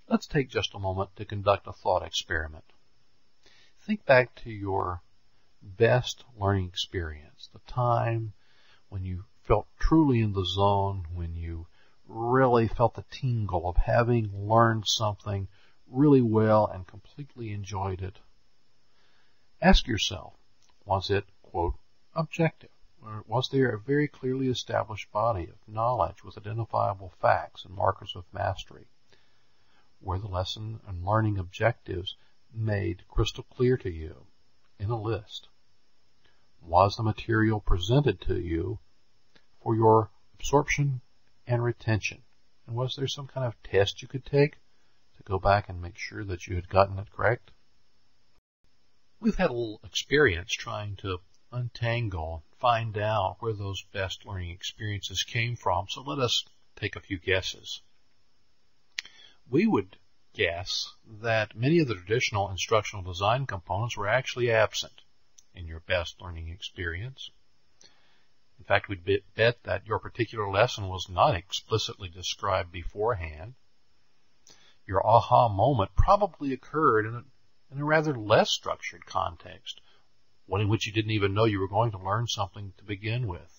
Let's take just a moment to conduct a thought experiment. Think back to your best learning experience, the time when you felt truly in the zone, when you really felt the tingle of having learned something really well and completely enjoyed it. Ask yourself, was it, quote, objective? Or was there a very clearly established body of knowledge with identifiable facts and markers of mastery? Were the lesson and learning objectives made crystal clear to you in a list? Was the material presented to you for your absorption and retention? And was there some kind of test you could take to go back and make sure that you had gotten it correct? We've had a little experience trying to untangle and find out where those best learning experiences came from, so let us take a few guesses. We would guess that many of the traditional instructional design components were actually absent in your best learning experience. In fact, we'd bet that your particular lesson was not explicitly described beforehand. Your aha moment probably occurred in a rather less structured context, one in which you didn't even know you were going to learn something to begin with.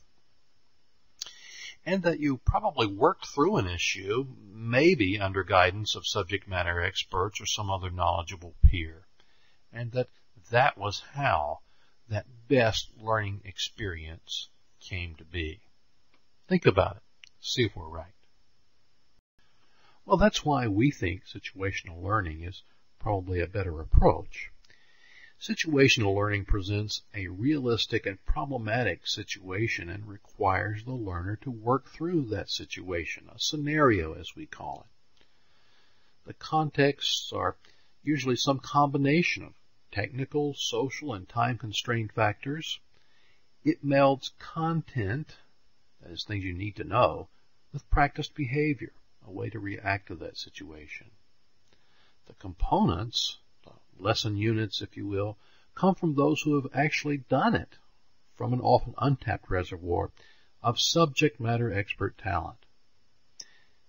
And that you probably worked through an issue, maybe under guidance of subject matter experts or some other knowledgeable peer, and that was how that best learning experience came to be. Think about it. See if we're right. Well, that's why we think situational learning is probably a better approach. Situational learning presents a realistic and problematic situation and requires the learner to work through that situation, a scenario as we call it. The contexts are usually some combination of technical, social, and time-constrained factors. It melds content, that is things you need to know, with practiced behavior, a way to react to that situation. The components, the lesson units, if you will, come from those who have actually done it, from an often untapped reservoir of subject matter expert talent.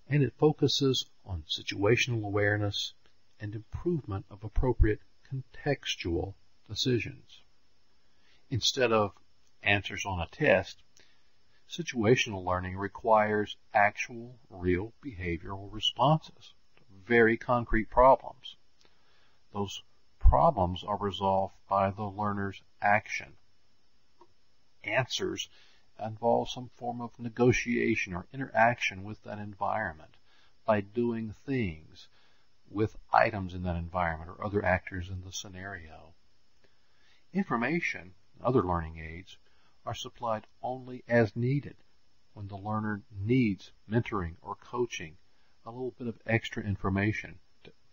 And it focuses on situational awareness and improvement of appropriate contextual decisions. Instead of answers on a test, situational learning requires actual, real behavioral responses to very concrete problems. Those problems are resolved by the learner's action. Answers involve some form of negotiation or interaction with that environment by doing things with items in that environment or other actors in the scenario. Information and other learning aids are supplied only as needed when the learner needs mentoring or coaching, a little bit of extra information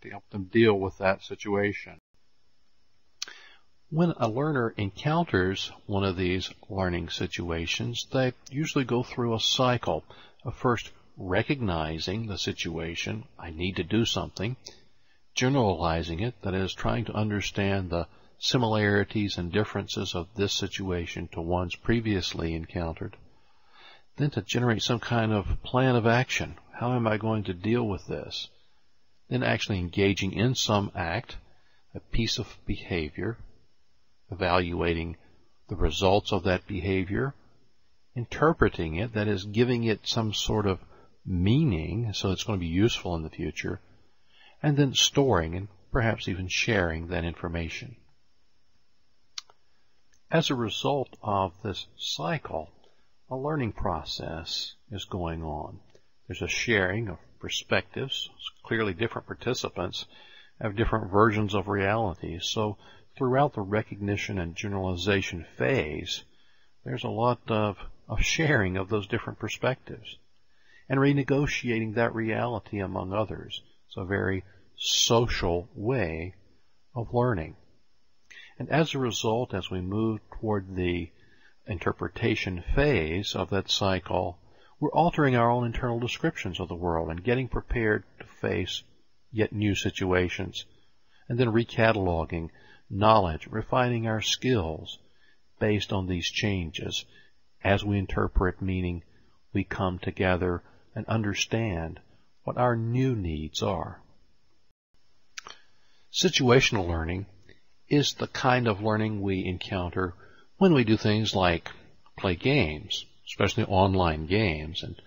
to help them deal with that situation. When a learner encounters one of these learning situations, they usually go through a cycle of first recognizing the situation, I need to do something, generalizing it, that is, trying to understand the similarities and differences of this situation to ones previously encountered, then to generate some kind of plan of action. How am I going to deal with this? Then actually engaging in some act, a piece of behavior, evaluating the results of that behavior, interpreting it, that is, giving it some sort of meaning so it's going to be useful in the future, and then storing and perhaps even sharing that information. As a result of this cycle, a learning process is going on. There's a sharing of perspectives. Clearly different participants have different versions of reality. So throughout the recognition and generalization phase, there's a lot of sharing of those different perspectives and renegotiating that reality among others. It's a very social way of learning. And as a result, as we move toward the interpretation phase of that cycle, we're altering our own internal descriptions of the world and getting prepared to face yet new situations, and then recataloging knowledge, refining our skills based on these changes. As we interpret meaning, we come together and understand what our new needs are. Situational learning is the kind of learning we encounter when we do things like play games, especially online games, and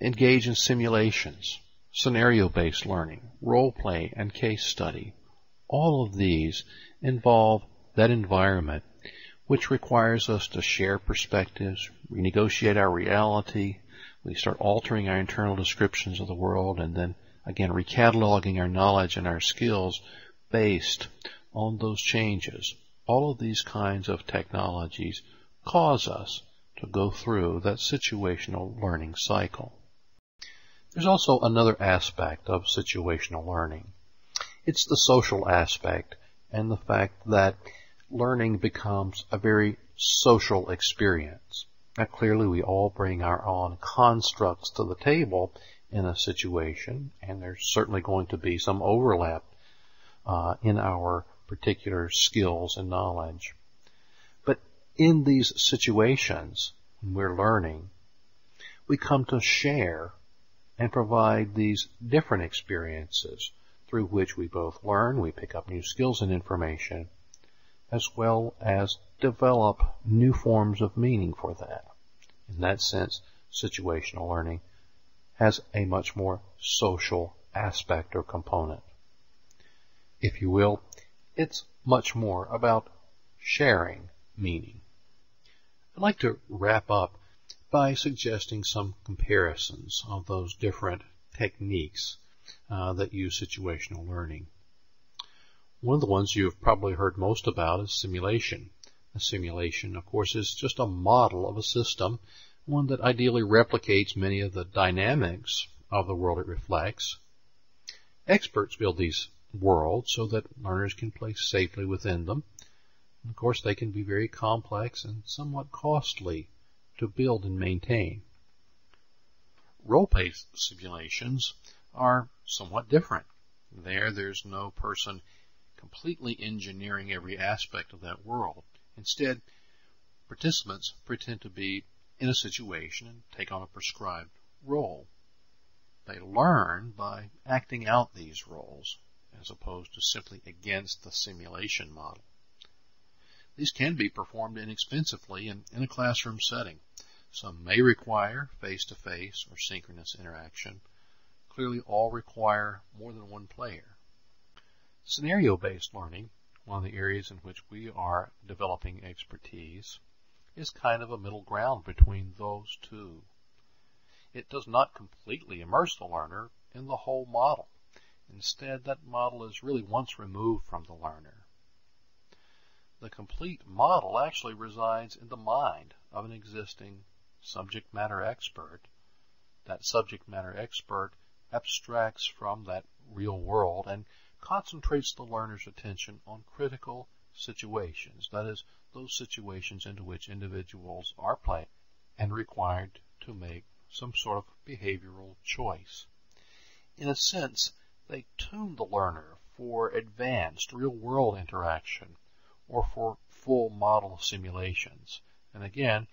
engage in simulations, scenario-based learning, role play, and case study. All of these involve that environment which requires us to share perspectives, renegotiate our reality. We start altering our internal descriptions of the world, and then again recataloging our knowledge and our skills based on those changes. All of these kinds of technologies cause us to go through that situational learning cycle. There's also another aspect of situational learning. It's the social aspect and the fact that learning becomes a very social experience. Now, clearly we all bring our own constructs to the table in a situation, and there's certainly going to be some overlap in our particular skills and knowledge. But in these situations, when we're learning, we come to share and provide these different experiences through which we both learn, we pick up new skills and information, as well as develop new forms of meaning for that. In that sense, situational learning has a much more social aspect or component. If you will, it's much more about sharing meaning. I'd like to wrap up by suggesting some comparisons of those different techniques that use situational learning. One of the ones you've probably heard most about is simulation. A simulation, of course, is just a model of a system, one that ideally replicates many of the dynamics of the world it reflects. Experts build these worlds so that learners can play safely within them. And of course, they can be very complex and somewhat costly to build and maintain. Role-play simulations are somewhat different. There's no person completely engineering every aspect of that world. Instead, participants pretend to be in a situation and take on a prescribed role. They learn by acting out these roles, as opposed to simply against the simulation model. These can be performed inexpensively in a classroom setting. Some may require face-to-face or synchronous interaction. Clearly, all require more than one player. Scenario-based learning, one of the areas in which we are developing expertise, is kind of a middle ground between those two. It does not completely immerse the learner in the whole model. Instead, that model is really once removed from the learner. The complete model actually resides in the mind of an existing subject matter expert. That subject matter expert abstracts from that real world and concentrates the learner's attention on critical situations, that is, those situations into which individuals are placed and required to make some sort of behavioral choice. In a sense, they tune the learner for advanced real-world interaction or for full model simulations. And again,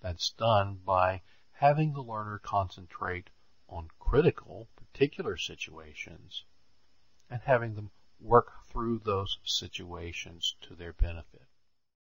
that's done by having the learner concentrate on critical, particular situations and having them work through those situations to their benefit.